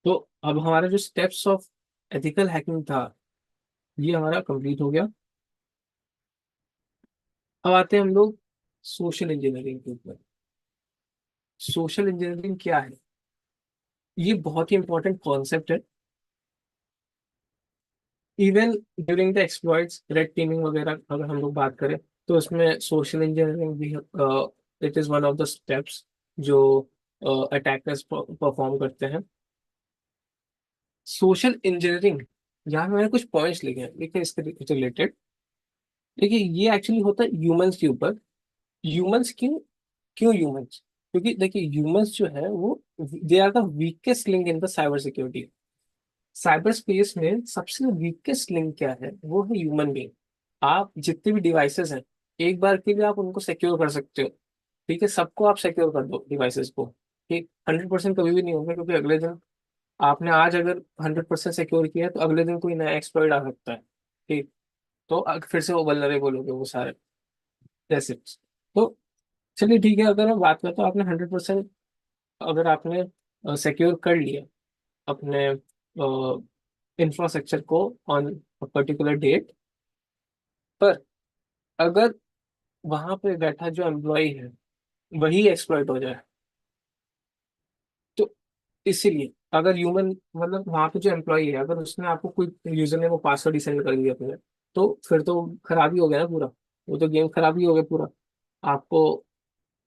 तो अब हमारा जो स्टेप्स ऑफ एथिकल हैकिंग था ये हमारा कंप्लीट हो गया। अब आते हैं हम लोग सोशल इंजीनियरिंग के ऊपर। सोशल इंजीनियरिंग क्या है? ये बहुत ही इंपॉर्टेंट कॉन्सेप्ट है। Even during the exploits, red teeming वगैरह अगर हम लोग बात करें तो उसमें सोशल इंजीनियरिंग भी it is one of the steps जो अटैकर्स परफॉर्म करते हैं। सोशल इंजीनियरिंग, यहाँ पे मैंने कुछ पॉइंट्स लिखे हैं, देखिए इसके रिलेटेड। देखिए ये एक्चुअली होता है ह्यूमंस के ऊपर। ह्यूमंस क्यों? क्यों ह्यूमंस? क्योंकि देखिए ह्यूमंस जो है वो they are the weakest link in the cyber security. Cyber space में सबसे वीकेस्ट लिंक क्या है? वो है ह्यूमन बीइंग। आप जितने भी डिवाइसेस हैं, एक बार के लिए आप उनको सिक्योर कर सकते हो। ठीक है, सबको आप सिक्योर कर दो डिवाइसेस को। ठीक, 100% कभी भी नहीं होगा, क्योंकि अगले दिन आपने आज अगर 100% सिक्योर किया है तो अगले दिन कोई नया एक्सप्लॉइट आ सकता है। ठीक, तो फिर से वो वल्नरेबल हो गए वो सारे एसेट्स। तो चलिए ठीक है, अगर मैं बात करता हूँ, आपने 100% अगर आपने सिक्योर कर लिया अपने इंफ्रास्ट्रक्चर को ऑन पर्टिकुलर डेट पर, अगर वहां पे बैठा जो एम्प्लॉय है वही एक्सप्लॉइट हो जाए, तो इसीलिए अगर ह्यूमन मतलब वहां पे जो एम्प्लॉय है अगर उसने आपको कोई यूजर ने वो पासवर्ड ही सेंड कर दिया अपने, तो फिर तो खराब ही हो गया ना पूरा। वो तो गेम खराब ही हो गया पूरा। आपको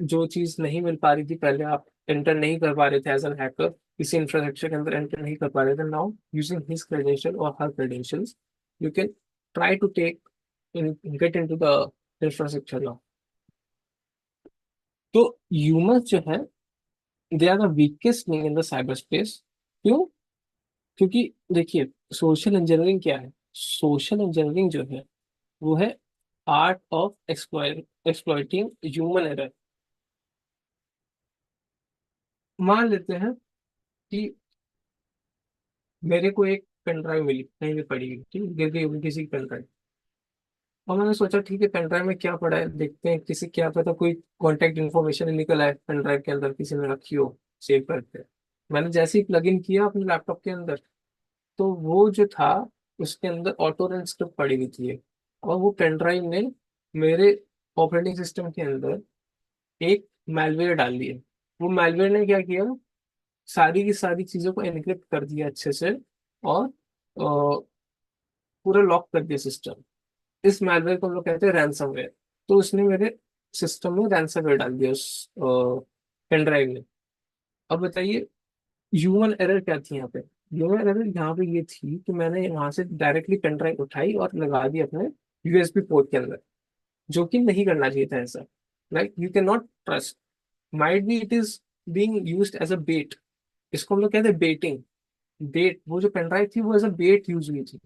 जो चीज नहीं मिल पा रही थी पहले, आप एंटर नहीं कर पा रहे थे एज एन हैकर, किसी इंफ्रास्ट्रक्चर के अंदर एंटर नहीं कर पा रहे थे, नाउ यूजिंग हिज क्रेडेंशियल और her credentials you can try to take in get into the infrastructure now. तो ह्यूमंस जो है they are the weakest link in the cyber space. क्यों? क्योंकि देखिए सोशल इंजीनियरिंग क्या है? सोशल इंजीनियरिंग जो है वो है art of exploiting human error. मान लेते हैं कि मेरे को एक पेन ड्राइव मिली कहीं भी पड़ी हुई, ठीक, गिर गई होगी किसी की पेन ड्राइव। और मैंने सोचा ठीक है पेन ड्राइव में क्या पड़ा है, देखते हैं, किसी क्या पता कोई कॉन्टेक्ट इन्फॉर्मेशन निकल आए पेन ड्राइव के अंदर किसी ने रखी हो सेव करके। मैंने जैसे ही प्लग इन किया अपने लैपटॉप के अंदर, तो वो जो था उसके अंदर ऑटो रन स्क्रिप्ट पड़ी हुई थी और वो पेन ड्राइव ने मेरे ऑपरेटिंग सिस्टम के अंदर एक मैलवेयर डाल दिया। वो मैलवेयर ने क्या किया, सारी की सारी चीजों को एनक्रिप्ट कर दिया अच्छे से और पूरा लॉक कर दिया सिस्टम। इस मैलवेयर को हम लोग कहते हैं रैंसमवेयर। तो उसने मेरे सिस्टम में रैंसमवेयर डाल दिया उस पेन ड्राइव में। अब बताइए ह्यूमन एरर क्या थी यहाँ पे? ह्यूमन एरर यहाँ पे ये थी कि मैंने वहां से डायरेक्टली पेन ड्राइव उठाई और लगा दी अपने यूएसबी पोर्ट के अंदर, जो कि नहीं करना चाहिए था ऐसा। Like you can not trust, might be it is being used as a bet. इसको हम लोग कहते हैं बेटिंग। बेट, वो जो पेन ड्राइव थी वो एज अ बेट यूज हुई थी।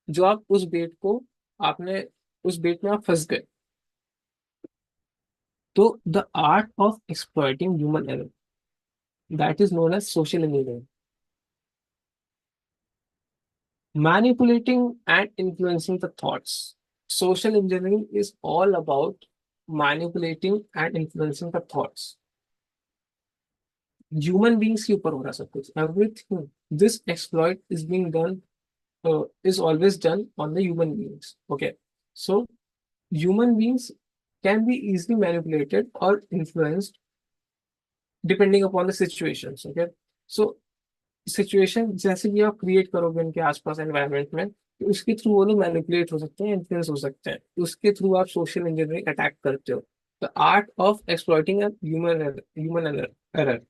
जो आप उस बेट को आपने उस बेट में आप फंस गए। तो the art of exploiting human error, that is known as social engineering. Manipulating and influencing the thoughts. Social engineering is all about manipulating and influencing the thoughts. Human beings के ऊपर हो रहा सब कुछ, everything. This exploit is being done, is always done on the human beings. Okay, so human beings can be easily manipulated or influenced depending upon the situations. Okay, so situation जैसे भी आप create करोगे उनके आसपास environment में, तो उसके through वो लोग मैनिपुलेट हो सकते हैं, इन्फ्लुएंस हो सकते हैं, उसके थ्रू आप सोशल इंजीनियरिंग अटैक करते हो। The art of exploiting human error.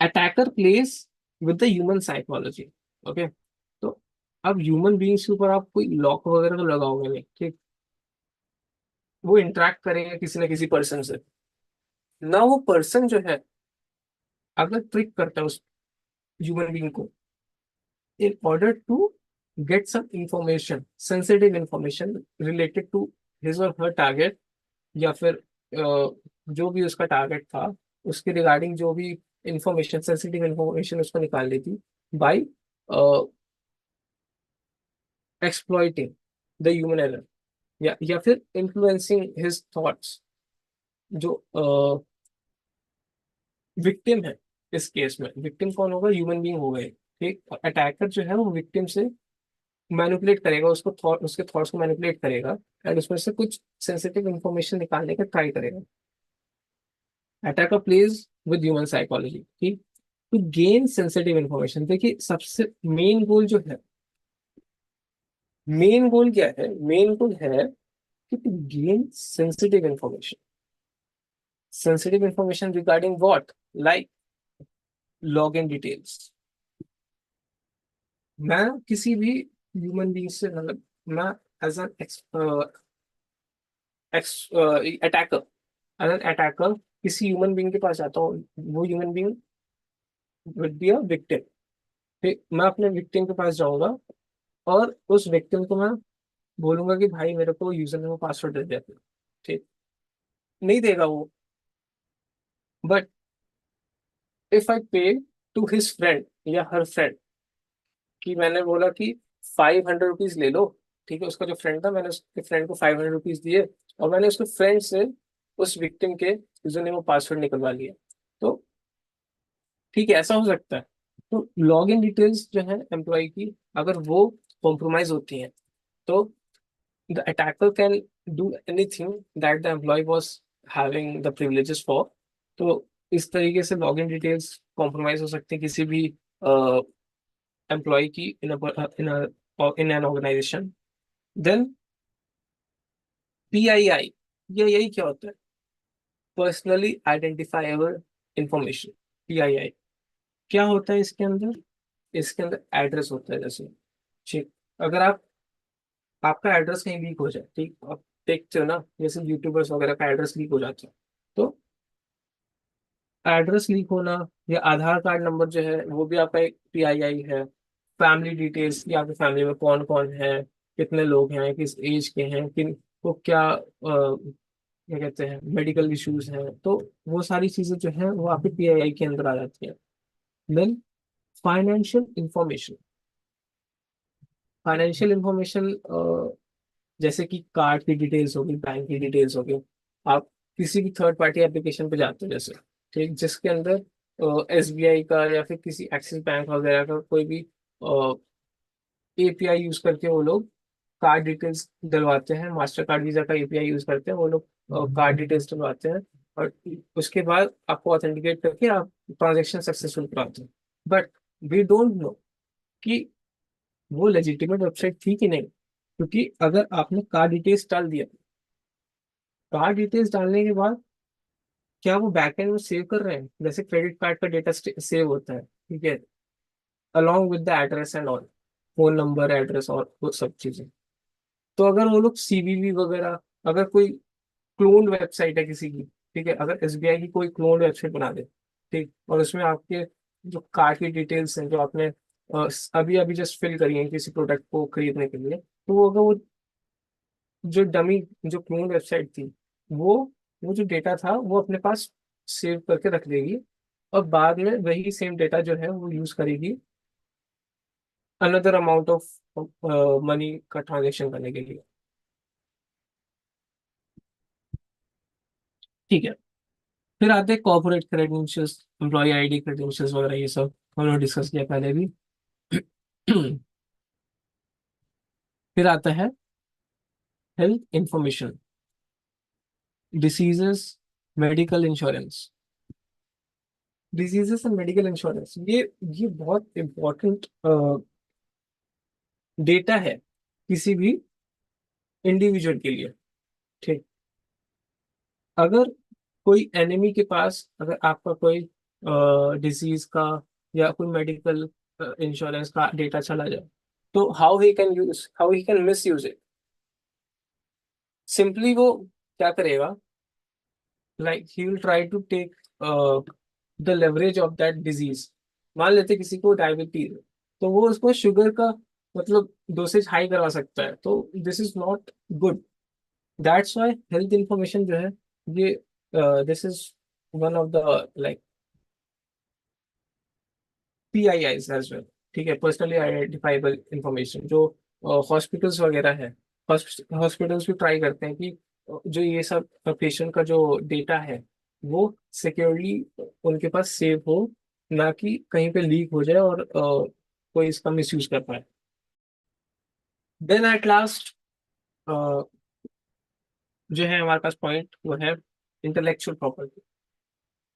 Attacker place with the human psychology. Okay, तो अब ह्यूमन बींग्स के ऊपर आप कोई लॉक वगैरह तो लगाओगे नहीं, ठीक? वो इंटरेक्ट करेंगे किसी ना किसी पर्सन से। ना वो पर्सन जो है अगर ट्रिक करता है उस ह्यूमन बींग को in order to get some information, sensitive information related to his or her target, या फिर जो भी उसका टारगेट था उसके रिगार्डिंग जो भी इंफॉर्मेशन, सेंसिटिव इंफॉर्मेशन उसको निकालनी थी by exploiting the human error, या फिर इन्फ्लुएंसिंग हिज थॉट्स। जो विक्टिम है इस केस में विक्टिम कौन होगा, ह्यूमन बीइंग हो गए। ठीक, अटैकर जो है वो विक्टिम से मैनिपुलेट करेगा, उसको उसके थॉट्स को मैनिपुलेट करेगा एंड उसमें से कुछ सेंसिटिव इंफॉर्मेशन निकालने का ट्राई करेगा। Attacker plays with human psychology, ठीक, टू गेन सेंसिटिव इंफॉर्मेशन। देखिए सबसे मेन गोल जो है, मेन गोल क्या है, मेन गोल है कि to gain sensitive information. Sensitive information regarding what, like log in details. मैं किसी भी ह्यूमन बीइंग से, मतलब मैं as an attacker, as an attacker किसी ह्यूमन बीइंग के पास जाता हूँ, वो human being will be a victim. फिर मैं अपने विक्टिम के पास जाऊंगा और उस विक्टिम को मैं बोलूंगा कि भाई मेरे को यूजर नेम और पासवर्ड दे दे अपना। ठीक, नहीं देगा वो, बट इफ आई पे टू हिज फ्रेंड या हर फ्रेंड, कि मैंने बोला कि 500 रुपीज ले लो, ठीक है, उसका जो फ्रेंड था, मैंने उसके फ्रेंड को 500 रुपीज दिए और मैंने उसके फ्रेंड से उस विक्टिम के यूजर नेम और पासवर्ड निकलवा लिया। तो ठीक है, ऐसा हो सकता है। तो लॉग इन डिटेल्स जो है एम्प्लॉय की, अगर वो कॉम्प्रोमाइज होती हैं, तो the attacker can do anything that the employee was having the privileges for. तो इस तरीके से लॉग इन डिटेल्स कॉम्प्रोमाइज हो सकती है किसी भी एम्प्लॉय की in an organisation. Then PII, ये यही क्या होता है, पर्सनली आइडेंटिफाइबल इंफॉर्मेशन। PII क्या होता है इसके अंदर, इसके अंदर एड्रेस होता है। जैसे ठीक, अगर आपका एड्रेस कहीं लीक हो जाए, ठीक, आप देखते हो ना, जैसे यूट्यूबर्स वगैरह का एड्रेस लीक हो जाता है, तो एड्रेस लीक होना या आधार कार्ड नंबर जो है वो भी आपका एक PII है। फैमिली डिटेल्स की, आपकी फैमिली में कौन कौन है, कितने लोग हैं, किस एज के हैं, किन को क्या क्या कहते हैं मेडिकल इश्यूज हैं, तो वो सारी चीजें जो है वो आपके PII के अंदर आ जाती हैं। Then financial information. Financial information जैसे कि कार्ड की डिटेल्स होगी, बैंक की डिटेल्स होगी। आप किसी भी थर्ड पार्टी एप्लीकेशन पे जाते हो जैसे, ठीक, जिसके अंदर SBI का या फिर किसी एक्सिस बैंक वगैरह का कोई भी API यूज करके वो लोग कार्ड डिटेल्स डलवाते हैं, मास्टर कार्ड वीजा का API यूज करते हैं वो लोग, कार्ड डिटेल्स डलवाते हैं और उसके बाद आपको ऑथेंटिकेट करके आप ट्रांजेक्शन सक्सेसफुल कराते हैं। बट वी डोंट नो कि वो लेजिटिमेट वेबसाइट थी कि नहीं, क्योंकि अगर आपने कार्ड डिटेल्स डाल दिया, कार्ड डिटेल्स डालने के बाद क्या वो बैकएंड में सेव कर रहे हैं, जैसे क्रेडिट कार्ड का डेटा सेव होता है, ठीक है, along with the address and all, phone number, address और वो सब चीजें। तो अगर वो लोग CVV वगैरह, अगर कोई क्लोन वेबसाइट है किसी की, ठीक है, अगर SBI की कोई क्लोन वेबसाइट बना दे, ठीक, और उसमें आपके जो कार्ड की डिटेल्स हैं जो आपने अभी अभी जस्ट फिल करी है किसी प्रोडक्ट को खरीदने के लिए, तो वो अगर वो जो डमी, जो क्लोन वेबसाइट थी, वो वो जो डेटा था वो अपने पास सेव करके रख देगी और बाद में वही सेम डेटा जो है वो यूज करेगी अनदर अमाउंट ऑफ मनी का ट्रांजेक्शन करने के लिए। ठीक है, फिर आते हैं corporate credentials, employee ID credentials वगैरह, ये सब हमने डिस्कस किया पहले भी। फिर आता है health information, diseases, medical insurance. Diseases and medical insurance, ये बहुत इंपॉर्टेंट डेटा है किसी भी इंडिविजुअल के लिए। ठीक, अगर कोई एनिमी के पास अगर आपका कोई डिजीज का या कोई मेडिकल इंश्योरेंस का डेटा चला जाए, तो how he can misuse it. Simply वो क्या करेगा, like he will try to take the leverage of that disease. मान लेते किसी को डायबिटीज है, तो वो उसको शुगर का मतलब डोसेज हाई करवा सकता है, तो this is not good. That's why health information जो है, ये this is one of the like PIIs as well. ठीक है, पर्सनली आइडेंटिफाइबल इंफॉर्मेशन जो हॉस्पिटल्स वगैरह है, हॉस्पिटल्स भी ट्राई करते हैं कि जो ये सब पेशेंट का जो डेटा है वो सिक्योरली उनके पास सेव हो, ना कि कहीं पे लीक हो जाए और कोई इसका मिसयूज कर पाए। देन एट लास्ट जो है हमारे पास पॉइंट वो है इंटेलेक्चुअल प्रॉपर्टी।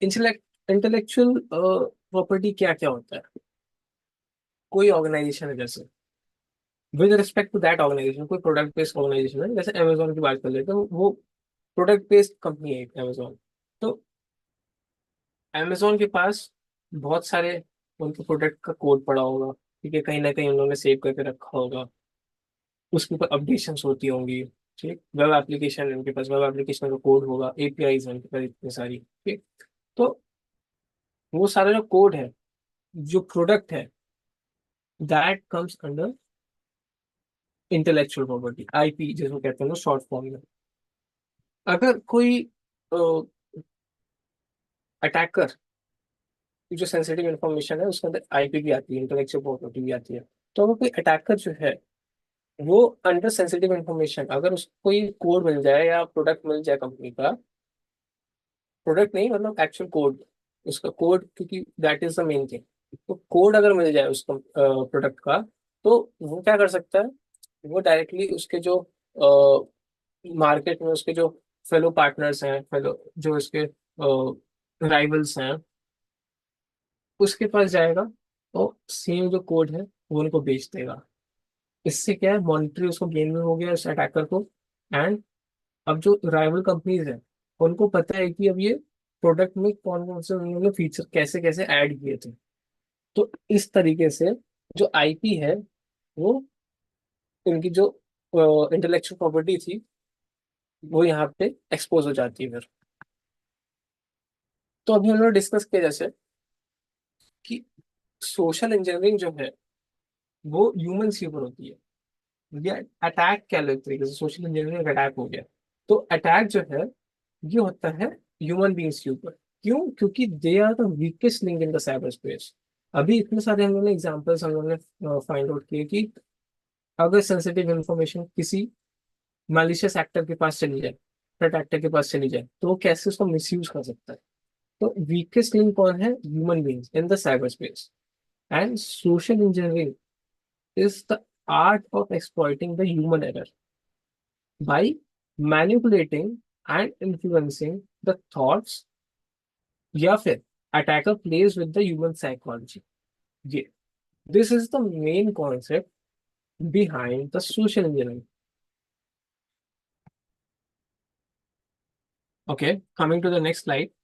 इंटेलेक्चुअल प्रॉपर्टी क्या क्या होता है? कोई ऑर्गेनाइजेशन है, जैसे with respect to that organization, कोई प्रोडक्ट बेस्ड ऑर्गेनाइजेशन है, जैसे अमेजोन की बात कर लेते हैं, वो प्रोडक्ट बेस्ड कंपनी है अमेजोन। तो अमेजोन के पास बहुत सारे उनके प्रोडक्ट का कोड पड़ा होगा, ठीक है, कहीं ना कहीं उन्होंने सेव करके रखा होगा, उसके ऊपर अपडेशंस होती होंगी। ठीक, वेब एप्लीकेशन उनके पास, वेब एप्लीकेशन का कोड होगा, एपीआईज उनके पास इतनी सारी। ठीक, तो वो सारा जो कोड है, जो प्रोडक्ट है, that comes under intellectual property, IP जिसको कहते हैं ना शॉर्ट फॉर्म में। अगर कोई अटैकर जो सेंसिटिव इन्फॉर्मेशन है उसके अंदर आईपी भी आती है, इंटेलेक्चुअल प्रॉपर्टी भी आती है। तो अगर कोई अटैकर जो है वो अंडर सेंसिटिव इन्फॉर्मेशन, अगर उसको कोई कोड मिल जाए या प्रोडक्ट मिल जाए कंपनी का, प्रोडक्ट नहीं मतलब एक्चुअल कोड, उसका कोड, क्योंकि that is the main thing. तो कोड अगर मिल जाए उसको प्रोडक्ट का, तो वो क्या कर सकता है, वो डायरेक्टली उसके जो मार्केट में उसके जो फेलो पार्टनर्स हैं, फेलो जो उसके राइवल्स हैं, उसके पास जाएगा और सेम जो कोड है वो उनको बेच देगा। इससे क्या है, मॉनिटरी उसको गेन में हो गया उस अटैकर को। एंड अब जो राइवल कंपनीज हैं उनको पता है कि अब ये प्रोडक्ट में कौन कौन से उन्होंने फीचर कैसे कैसे ऐड किए थे। तो इस तरीके से जो आईपी है वो, उनकी जो इंटेलेक्चुअल प्रॉपर्टी थी, वो यहाँ पे एक्सपोज हो जाती है फिर। तो अभी हम लोग डिस्कस किया जैसे कि सोशल इंजीनियरिंग जो है वो ह्यूमंस के ऊपर होती है। ये अटैक क्या लो एक तरीके से, सोशल इंजीनियरिंग अटैक हो गया। तो अटैक जो है ये होता है ह्यूमन बींग्स के ऊपर। क्यों? क्योंकि they are the weakest link in the cyber space. अभी इतने सारे हम लोगों ने एग्जांपल्स हम लोगों ने फाइंड आउट किए कि अगर सेंसिटिव इंफॉर्मेशन किसी मैलिशियस एक्टर के पास चली जाए, थ्रेट एक्टर के पास चली जाए, तो वो कैसे उसको मिसयूज कर सकता है। तो वीकेस्ट लिंक कौन है? Human beings in the cyber space. And social engineering is the art of exploiting the human error by manipulating and influencing the thoughts, या फिर attacker plays with the human psychology. ये this is the main concept behind the social engineering. Okay, coming to the next slide.